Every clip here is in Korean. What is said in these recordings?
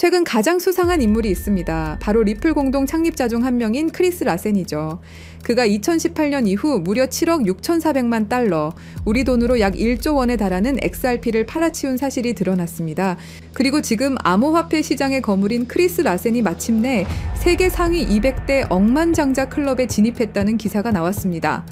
최근 가장 수상한 인물이 있습니다. 바로 리플 공동 창립자 중 한 명인 크리스 라센이죠. 그가 2018년 이후 무려 7억 6,400만 달러, 우리 돈으로 약 1조 원에 달하는 XRP를 팔아치운 사실이 드러났습니다. 그리고 지금 암호화폐 시장에 거물인 크리스 라센이 마침내 세계 상위 200대 억만장자 클럽에 진입했다는 기사가 나왔습니다.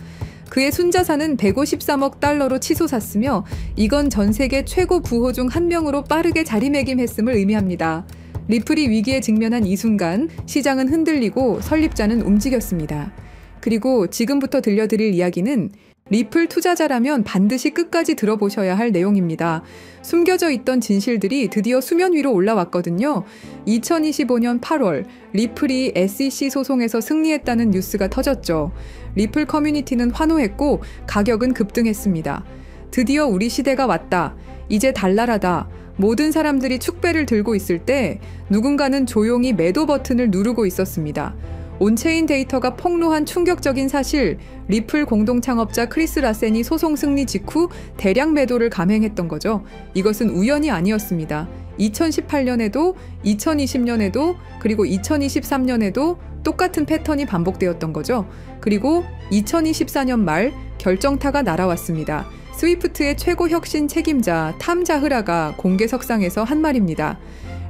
그의 순자산은 153억 달러로 치솟았으며 이건 전 세계 최고 부호 중 한 명으로 빠르게 자리매김했음을 의미합니다. 리플이 위기에 직면한 이 순간 시장은 흔들리고 설립자는 움직였습니다. 그리고 지금부터 들려드릴 이야기는 리플 투자자라면 반드시 끝까지 들어보셔야 할 내용입니다. 숨겨져 있던 진실들이 드디어 수면 위로 올라왔거든요. 2025년 8월 리플이 SEC 소송에서 승리했다는 뉴스가 터졌죠. 리플 커뮤니티는 환호했고 가격은 급등했습니다. 드디어 우리 시대가 왔다. 이제 달랄하다. 모든 사람들이 축배를 들고 있을 때 누군가는 조용히 매도 버튼을 누르고 있었습니다. 온체인 데이터가 폭로한 충격적인 사실, 리플 공동 창업자 크리스 라센이 소송 승리 직후 대량 매도를 감행했던 거죠. 이것은 우연이 아니었습니다. 2018년에도, 2020년에도, 그리고 2023년에도 똑같은 패턴이 반복되었던 거죠. 그리고 2024년 말 결정타가 날아왔습니다. 스위프트의 최고 혁신 책임자 탐 자흐라가 공개석상에서 한 말입니다.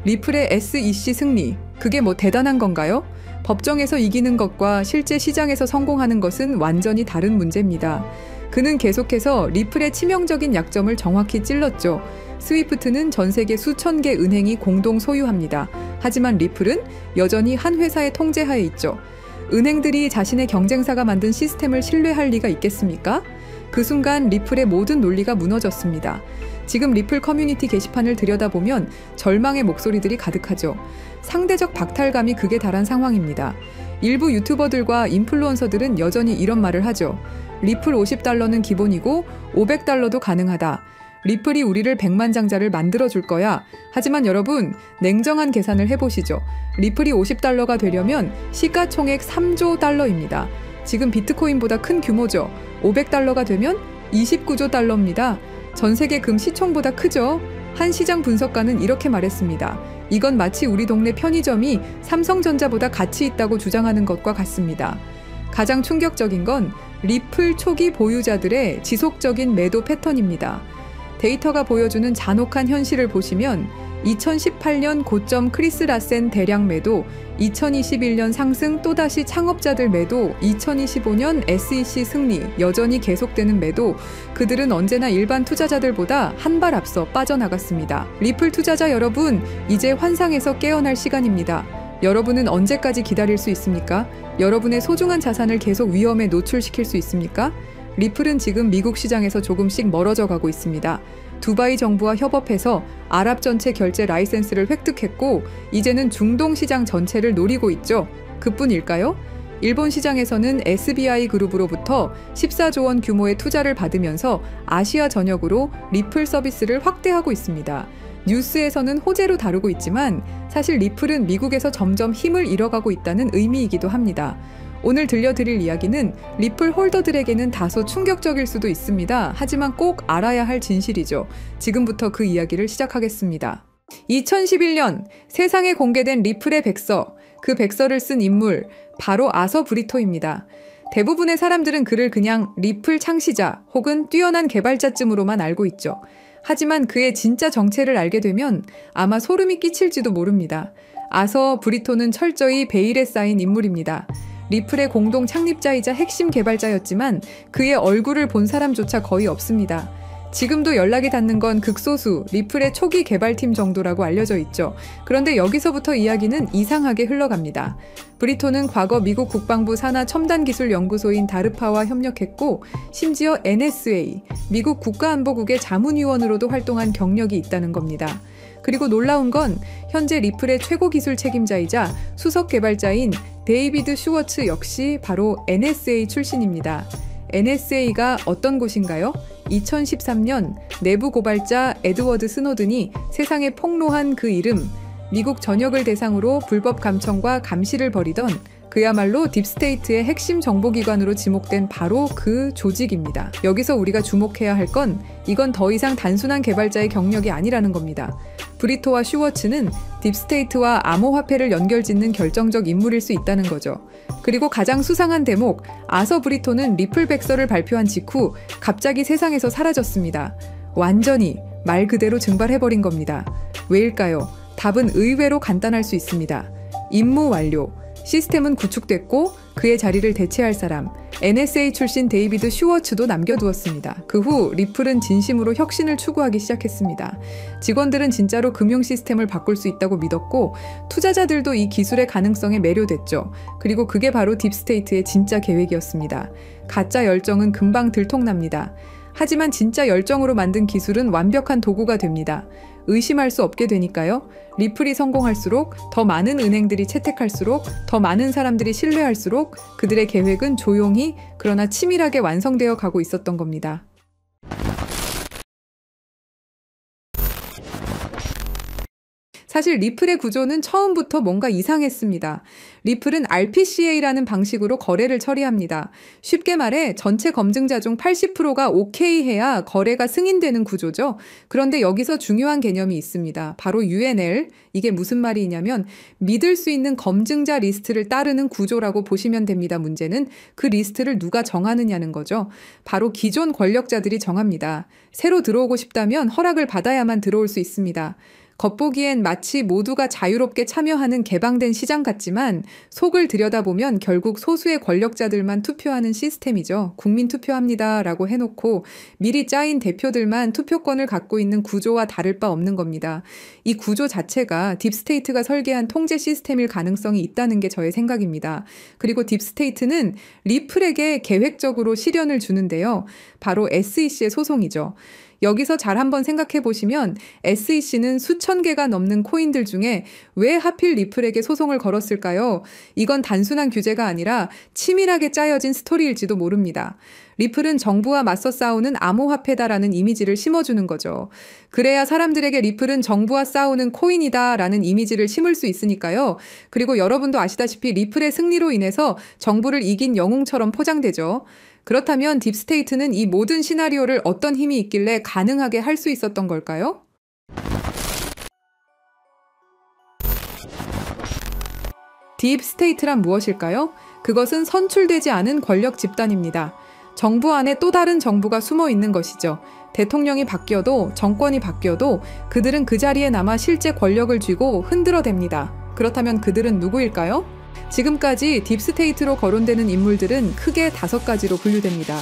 리플의 SEC 승리, 그게 뭐 대단한 건가요? 법정에서 이기는 것과 실제 시장에서 성공하는 것은 완전히 다른 문제입니다. 그는 계속해서 리플의 치명적인 약점을 정확히 찔렀죠. 스위프트는 전 세계 수천 개 은행이 공동 소유합니다. 하지만 리플은 여전히 한 회사의 통제하에 있죠. 은행들이 자신의 경쟁사가 만든 시스템을 신뢰할 리가 있겠습니까? 그 순간 리플의 모든 논리가 무너졌습니다. 지금 리플 커뮤니티 게시판을 들여다보면 절망의 목소리들이 가득하죠. 상대적 박탈감이 극에 달한 상황입니다. 일부 유튜버들과 인플루언서들은 여전히 이런 말을 하죠. 리플 50달러는 기본이고 500달러도 가능하다. 리플이 우리를 백만장자를 만들어줄 거야. 하지만 여러분, 냉정한 계산을 해보시죠. 리플이 50달러가 되려면 시가총액 3조 달러입니다. 지금 비트코인보다 큰 규모죠. 500달러가 되면 29조 달러입니다. 전 세계 금 시총보다 크죠? 한 시장 분석가는 이렇게 말했습니다. 이건 마치 우리 동네 편의점이 삼성전자보다 가치 있다고 주장하는 것과 같습니다. 가장 충격적인 건 리플 초기 보유자들의 지속적인 매도 패턴입니다. 데이터가 보여주는 잔혹한 현실을 보시면 2018년 고점 크리스 라센 대량 매도, 2021년 상승 또다시 창업자들 매도, 2025년 SEC 승리, 여전히 계속되는 매도, 그들은 언제나 일반 투자자들보다 한 발 앞서 빠져나갔습니다. 리플 투자자 여러분, 이제 환상에서 깨어날 시간입니다. 여러분은 언제까지 기다릴 수 있습니까? 여러분의 소중한 자산을 계속 위험에 노출시킬 수 있습니까? 리플은 지금 미국 시장에서 조금씩 멀어져 가고 있습니다. 두바이 정부와 협업해서 아랍 전체 결제 라이센스를 획득했고 이제는 중동 시장 전체를 노리고 있죠. 그뿐일까요? 일본 시장에서는 SBI 그룹으로부터 14조 원 규모의 투자를 받으면서 아시아 전역으로 리플 서비스를 확대하고 있습니다. 뉴스에서는 호재로 다루고 있지만 사실 리플은 미국에서 점점 힘을 잃어가고 있다는 의미이기도 합니다. 오늘 들려드릴 이야기는 리플 홀더들에게는 다소 충격적일 수도 있습니다. 하지만 꼭 알아야 할 진실이죠. 지금부터 그 이야기를 시작하겠습니다. 2011년 세상에 공개된 리플의 백서, 그 백서를 쓴 인물 바로 아서 브리토입니다. 대부분의 사람들은 그를 그냥 리플 창시자 혹은 뛰어난 개발자쯤으로만 알고 있죠. 하지만 그의 진짜 정체를 알게 되면 아마 소름이 끼칠지도 모릅니다. 아서 브리토는 철저히 베일에 쌓인 인물입니다. 리플의 공동 창립자이자 핵심 개발자였지만 그의 얼굴을 본 사람조차 거의 없습니다. 지금도 연락이 닿는 건 극소수 리플의 초기 개발팀 정도라고 알려져 있죠. 그런데 여기서부터 이야기는 이상하게 흘러갑니다. 브리토는 과거 미국 국방부 산하 첨단기술연구소인 다르파와 협력했고 심지어 NSA, 미국 국가안보국의 자문위원으로도 활동한 경력이 있다는 겁니다. 그리고 놀라운 건 현재 리플의 최고 기술 책임자이자 수석 개발자인 데이비드 슈워츠 역시 바로 NSA 출신입니다. NSA가 어떤 곳인가요? 2013년 내부 고발자 에드워드 스노든이 세상에 폭로한 그 이름, 미국 전역을 대상으로 불법 감청과 감시를 벌이던 그야말로 딥스테이트의 핵심 정보기관으로 지목된 바로 그 조직입니다. 여기서 우리가 주목해야 할 건 이건 더 이상 단순한 개발자의 경력이 아니라는 겁니다. 브리토와 슈워츠는 딥스테이트와 암호화폐를 연결짓는 결정적 인물일 수 있다는 거죠. 그리고 가장 수상한 대목, 아서 브리토는 리플 백서를 발표한 직후 갑자기 세상에서 사라졌습니다. 완전히 말 그대로 증발해버린 겁니다. 왜일까요? 답은 의외로 간단할 수 있습니다. 임무 완료. 시스템은 구축됐고 그의 자리를 대체할 사람, NSA 출신 데이비드 슈워츠도 남겨두었습니다. 그 후 리플은 진심으로 혁신을 추구하기 시작했습니다. 직원들은 진짜로 금융 시스템을 바꿀 수 있다고 믿었고 투자자들도 이 기술의 가능성에 매료됐죠. 그리고 그게 바로 딥스테이트의 진짜 계획이었습니다. 가짜 열정은 금방 들통납니다. 하지만 진짜 열정으로 만든 기술은 완벽한 도구가 됩니다. 의심할 수 없게 되니까요. 리플이 성공할수록, 더 많은 은행들이 채택할수록, 더 많은 사람들이 신뢰할수록 그들의 계획은 조용히 그러나 치밀하게 완성되어 가고 있었던 겁니다. 사실 리플의 구조는 처음부터 뭔가 이상했습니다. 리플은 RPCA라는 방식으로 거래를 처리합니다. 쉽게 말해 전체 검증자 중 80%가 오케이 해야 거래가 승인되는 구조죠. 그런데 여기서 중요한 개념이 있습니다. 바로 UNL. 이게 무슨 말이냐면 믿을 수 있는 검증자 리스트를 따르는 구조라고 보시면 됩니다. 문제는 그 리스트를 누가 정하느냐는 거죠. 바로 기존 권력자들이 정합니다. 새로 들어오고 싶다면 허락을 받아야만 들어올 수 있습니다. 겉보기엔 마치 모두가 자유롭게 참여하는 개방된 시장 같지만 속을 들여다보면 결국 소수의 권력자들만 투표하는 시스템이죠. 국민 투표합니다 라고 해놓고 미리 짜인 대표들만 투표권을 갖고 있는 구조와 다를 바 없는 겁니다. 이 구조 자체가 딥스테이트가 설계한 통제 시스템일 가능성이 있다는 게 저의 생각입니다. 그리고 딥스테이트는 리플에게 계획적으로 시련을 주는데요. 바로 SEC의 소송이죠. 여기서 잘 한번 생각해 보시면 SEC는 수천 개가 넘는 코인들 중에 왜 하필 리플에게 소송을 걸었을까요? 이건 단순한 규제가 아니라 치밀하게 짜여진 스토리일지도 모릅니다. 리플은 정부와 맞서 싸우는 암호화폐다라는 이미지를 심어주는 거죠. 그래야 사람들에게 리플은 정부와 싸우는 코인이다라는 이미지를 심을 수 있으니까요. 그리고 여러분도 아시다시피 리플의 승리로 인해서 정부를 이긴 영웅처럼 포장되죠. 그렇다면 딥스테이트는 이 모든 시나리오를 어떤 힘이 있길래 가능하게 할 수 있었던 걸까요? 딥스테이트란 무엇일까요? 그것은 선출되지 않은 권력 집단입니다. 정부 안에 또 다른 정부가 숨어 있는 것이죠. 대통령이 바뀌어도 정권이 바뀌어도 그들은 그 자리에 남아 실제 권력을 쥐고 흔들어댑니다. 그렇다면 그들은 누구일까요? 지금까지 딥스테이트로 거론되는 인물들은 크게 5가지로 분류됩니다.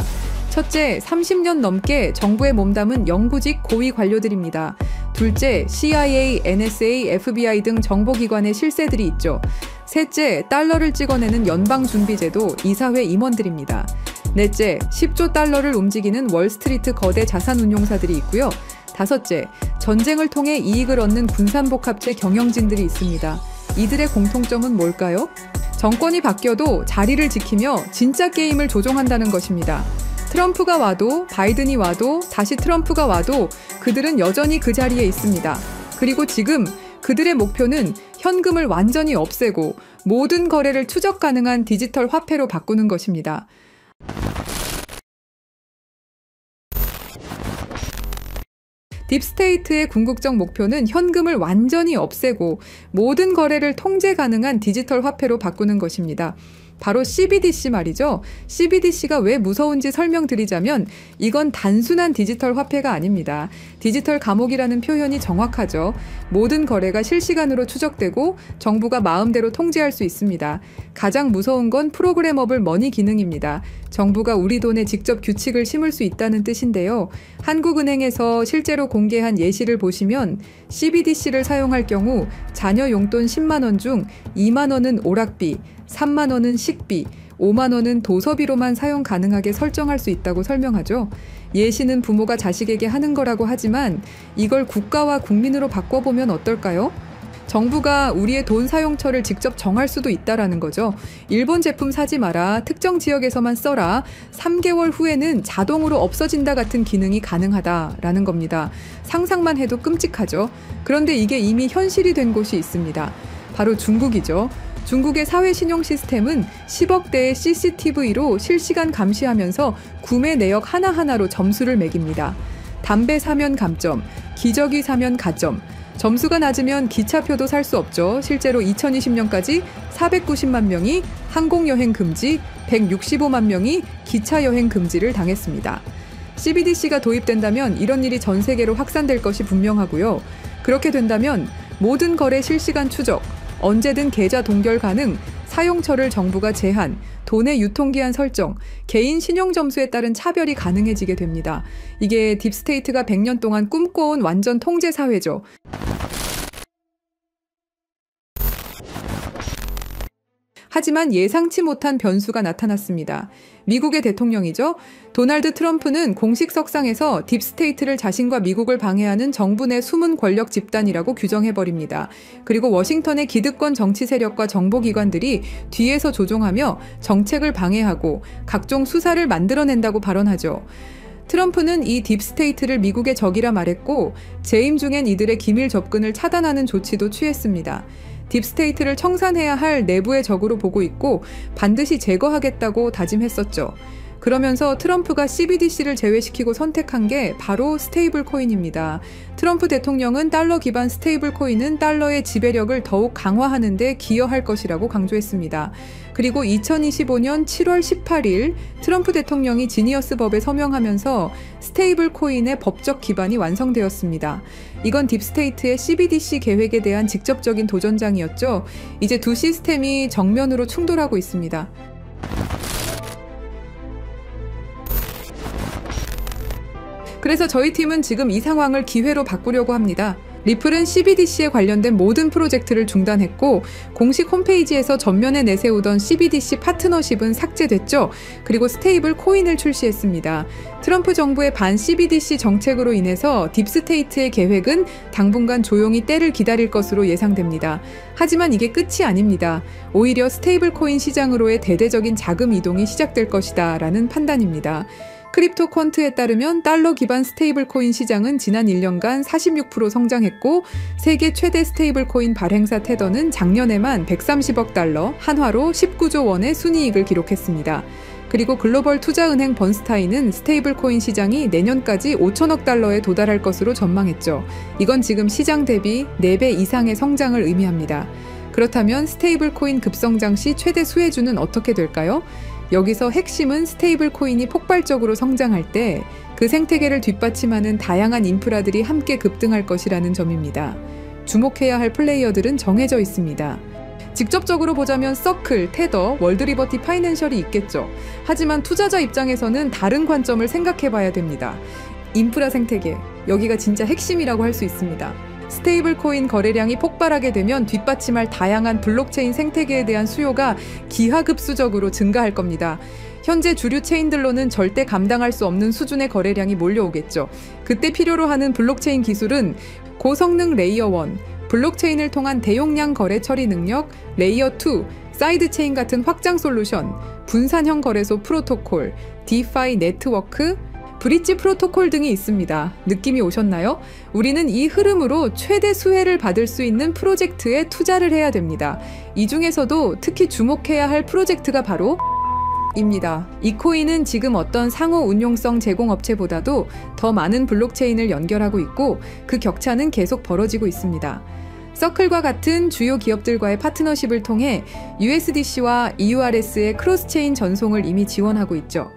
첫째, 30년 넘게 정부에 몸담은 영구직 고위 관료들입니다. 둘째, CIA, NSA, FBI 등 정보기관의 실세들이 있죠. 셋째, 달러를 찍어내는 연방준비제도 이사회 임원들입니다. 넷째, 10조 달러를 움직이는 월스트리트 거대 자산운용사들이 있고요. 다섯째, 전쟁을 통해 이익을 얻는 군산복합체 경영진들이 있습니다. 이들의 공통점은 뭘까요? 정권이 바뀌어도 자리를 지키며 진짜 게임을 조종한다는 것입니다. 트럼프가 와도 바이든이 와도 다시 트럼프가 와도 그들은 여전히 그 자리에 있습니다. 그리고 지금 그들의 목표는 현금을 완전히 없애고 모든 거래를 추적 가능한 디지털 화폐로 바꾸는 것입니다. 딥스테이트의 궁극적 목표는 현금을 완전히 없애고 모든 거래를 통제 가능한 디지털 화폐로 바꾸는 것입니다. 바로 CBDC 말이죠. CBDC가 왜 무서운지 설명드리자면 이건 단순한 디지털 화폐가 아닙니다. 디지털 감옥이라는 표현이 정확하죠. 모든 거래가 실시간으로 추적되고 정부가 마음대로 통제할 수 있습니다. 가장 무서운 건 프로그래머블 머니 기능입니다. 정부가 우리 돈에 직접 규칙을 심을 수 있다는 뜻인데요. 한국은행에서 실제로 공개한 예시를 보시면 CBDC를 사용할 경우 자녀 용돈 10만 원 중 2만 원은 오락비, 3만 원은 식비, 5만 원은 도서비로만 사용 가능하게 설정할 수 있다고 설명하죠. 예시는 부모가 자식에게 하는 거라고 하지만 이걸 국가와 국민으로 바꿔보면 어떨까요? 정부가 우리의 돈 사용처를 직접 정할 수도 있다라는 거죠. 일본 제품 사지 마라, 특정 지역에서만 써라, 3개월 후에는 자동으로 없어진다 같은 기능이 가능하다라는 겁니다. 상상만 해도 끔찍하죠. 그런데 이게 이미 현실이 된 곳이 있습니다. 바로 중국이죠. 중국의 사회 신용 시스템은 10억 대의 CCTV로 실시간 감시하면서 구매 내역 하나하나로 점수를 매깁니다. 담배 사면 감점, 기저귀 사면 가점, 점수가 낮으면 기차표도 살 수 없죠. 실제로 2020년까지 490만 명이 항공여행 금지, 165만 명이 기차여행 금지를 당했습니다. CBDC가 도입된다면 이런 일이 전 세계로 확산될 것이 분명하고요. 그렇게 된다면 모든 거래 실시간 추적, 언제든 계좌 동결 가능, 사용처를 정부가 제한, 돈의 유통기한 설정, 개인 신용점수에 따른 차별이 가능해지게 됩니다. 이게 딥스테이트가 100년 동안 꿈꿔온 완전 통제사회죠. 하지만 예상치 못한 변수가 나타났습니다. 미국의 대통령이죠. 도널드 트럼프는 공식 석상에서 딥스테이트를 자신과 미국을 방해하는 정부 내 숨은 권력 집단이라고 규정해버립니다. 그리고 워싱턴의 기득권 정치 세력과 정보기관들이 뒤에서 조종하며 정책을 방해하고 각종 수사를 만들어낸다고 발언하죠. 트럼프는 이 딥스테이트를 미국의 적이라 말했고 재임 중엔 이들의 기밀 접근을 차단하는 조치도 취했습니다. 딥스테이트를 청산해야 할 내부의 적으로 보고 있고 반드시 제거하겠다고 다짐했었죠. 그러면서 트럼프가 CBDC를 제외시키고 선택한 게 바로 스테이블 코인입니다. 트럼프 대통령은 달러 기반 스테이블 코인은 달러의 지배력을 더욱 강화하는 데 기여할 것이라고 강조했습니다. 그리고 2025년 7월 18일 트럼프 대통령이 지니어스 법에 서명하면서 스테이블 코인의 법적 기반이 완성되었습니다. 이건 딥스테이트의 CBDC 계획에 대한 직접적인 도전장이었죠. 이제 두 시스템이 정면으로 충돌하고 있습니다. 그래서 저희 팀은 지금 이 상황을 기회로 바꾸려고 합니다. 리플은 CBDC에 관련된 모든 프로젝트를 중단했고 공식 홈페이지에서 전면에 내세우던 CBDC 파트너십은 삭제됐죠. 그리고 스테이블 코인을 출시했습니다. 트럼프 정부의 반 CBDC 정책으로 인해서 딥스테이트의 계획은 당분간 조용히 때를 기다릴 것으로 예상됩니다. 하지만 이게 끝이 아닙니다. 오히려 스테이블 코인 시장으로의 대대적인 자금 이동이 시작될 것이다 라는 판단입니다. 크립토 퀀트에 따르면 달러 기반 스테이블 코인 시장은 지난 1년간 46% 성장했고 세계 최대 스테이블 코인 발행사 테더는 작년에만 130억 달러, 한화로 19조 원의 순이익을 기록했습니다. 그리고 글로벌 투자은행 번스타인은 스테이블 코인 시장이 내년까지 5천억 달러에 도달할 것으로 전망했죠. 이건 지금 시장 대비 4배 이상의 성장을 의미합니다. 그렇다면 스테이블 코인 급성장 시 최대 수혜주는 어떻게 될까요? 여기서 핵심은 스테이블 코인이 폭발적으로 성장할 때 그 생태계를 뒷받침하는 다양한 인프라들이 함께 급등할 것이라는 점입니다. 주목해야 할 플레이어들은 정해져 있습니다. 직접적으로 보자면 서클, 테더, 월드리버티 파이낸셜이 있겠죠. 하지만 투자자 입장에서는 다른 관점을 생각해봐야 됩니다. 인프라 생태계, 여기가 진짜 핵심이라고 할 수 있습니다. 스테이블 코인 거래량이 폭발하게 되면 뒷받침할 다양한 블록체인 생태계에 대한 수요가 기하급수적으로 증가할 겁니다. 현재 주류 체인들로는 절대 감당할 수 없는 수준의 거래량이 몰려오겠죠. 그때 필요로 하는 블록체인 기술은 고성능 레이어 1, 블록체인을 통한 대용량 거래 처리 능력, 레이어 2, 사이드체인 같은 확장 솔루션, 분산형 거래소 프로토콜, 디파이 네트워크, 브릿지 프로토콜 등이 있습니다. 느낌이 오셨나요? 우리는 이 흐름으로 최대 수혜를 받을 수 있는 프로젝트에 투자를 해야 됩니다. 이 중에서도 특히 주목해야 할 프로젝트가 바로 입니다. 이 코인은 지금 어떤 상호 운용성 제공업체보다도 더 많은 블록체인을 연결하고 있고 그 격차는 계속 벌어지고 있습니다. 서클과 같은 주요 기업들과의 파트너십을 통해 USDC와 EURS의 크로스체인 전송을 이미 지원하고 있죠.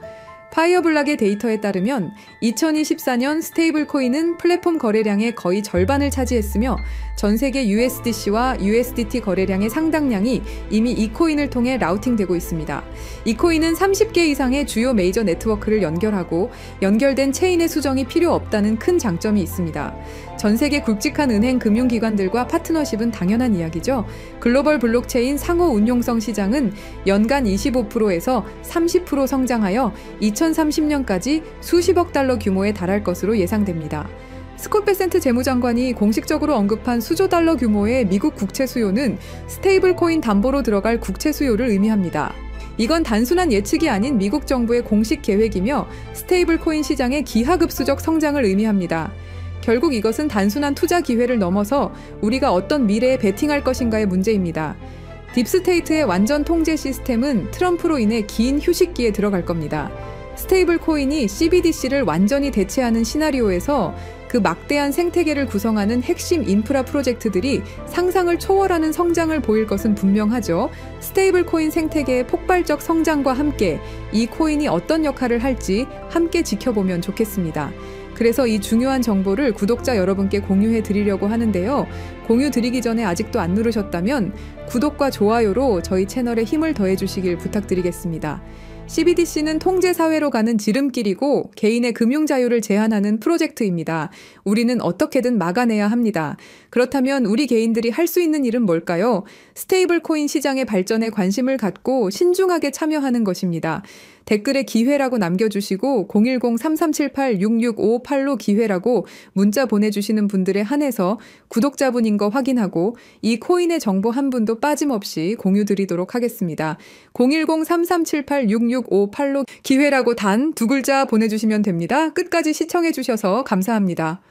파이어블락의 데이터에 따르면 2024년 스테이블 코인은 플랫폼 거래량의 거의 절반을 차지했으며 전 세계 USDC와 USDT 거래량의 상당량이 이미 이 코인을 통해 라우팅되고 있습니다. 이 코인은 30개 이상의 주요 메이저 네트워크를 연결하고 연결된 체인의 수정이 필요 없다는 큰 장점이 있습니다. 전 세계 굵직한 은행 금융기관들과 파트너십은 당연한 이야기죠. 글로벌 블록체인 상호 운용성 시장은 연간 25%에서 30% 성장하여 2030년까지 수십억 달러 규모에 달할 것으로 예상됩니다. 스콧 베센트 재무장관이 공식적으로 언급한 수조 달러 규모의 미국 국채 수요는 스테이블 코인 담보로 들어갈 국채 수요를 의미합니다. 이건 단순한 예측이 아닌 미국 정부의 공식 계획이며 스테이블 코인 시장의 기하급수적 성장을 의미합니다. 결국 이것은 단순한 투자 기회를 넘어서 우리가 어떤 미래에 베팅할 것인가의 문제입니다. 딥스테이트의 완전 통제 시스템은 트럼프로 인해 긴 휴식기에 들어갈 겁니다. 스테이블 코인이 CBDC를 완전히 대체하는 시나리오에서 그 막대한 생태계를 구성하는 핵심 인프라 프로젝트들이 상상을 초월하는 성장을 보일 것은 분명하죠. 스테이블 코인 생태계의 폭발적 성장과 함께 이 코인이 어떤 역할을 할지 함께 지켜보면 좋겠습니다. 그래서 이 중요한 정보를 구독자 여러분께 공유해 드리려고 하는데요. 공유 드리기 전에 아직도 안 누르셨다면 구독과 좋아요로 저희 채널에 힘을 더해 주시길 부탁드리겠습니다. CBDC는 통제사회로 가는 지름길이고 개인의 금융 자유를 제한하는 프로젝트입니다. 우리는 어떻게든 막아내야 합니다. 그렇다면 우리 개인들이 할 수 있는 일은 뭘까요? 스테이블 코인 시장의 발전에 관심을 갖고 신중하게 참여하는 것입니다. 댓글에 기회라고 남겨주시고 010-3378-6658로 기회라고 문자 보내주시는 분들에 한해서 구독자분인 거 확인하고 이 코인의 정보 한 분도 빠짐없이 공유 드리도록 하겠습니다. 010-3378-6658로 기회라고 단 두 글자 보내주시면 됩니다. 끝까지 시청해주셔서 감사합니다.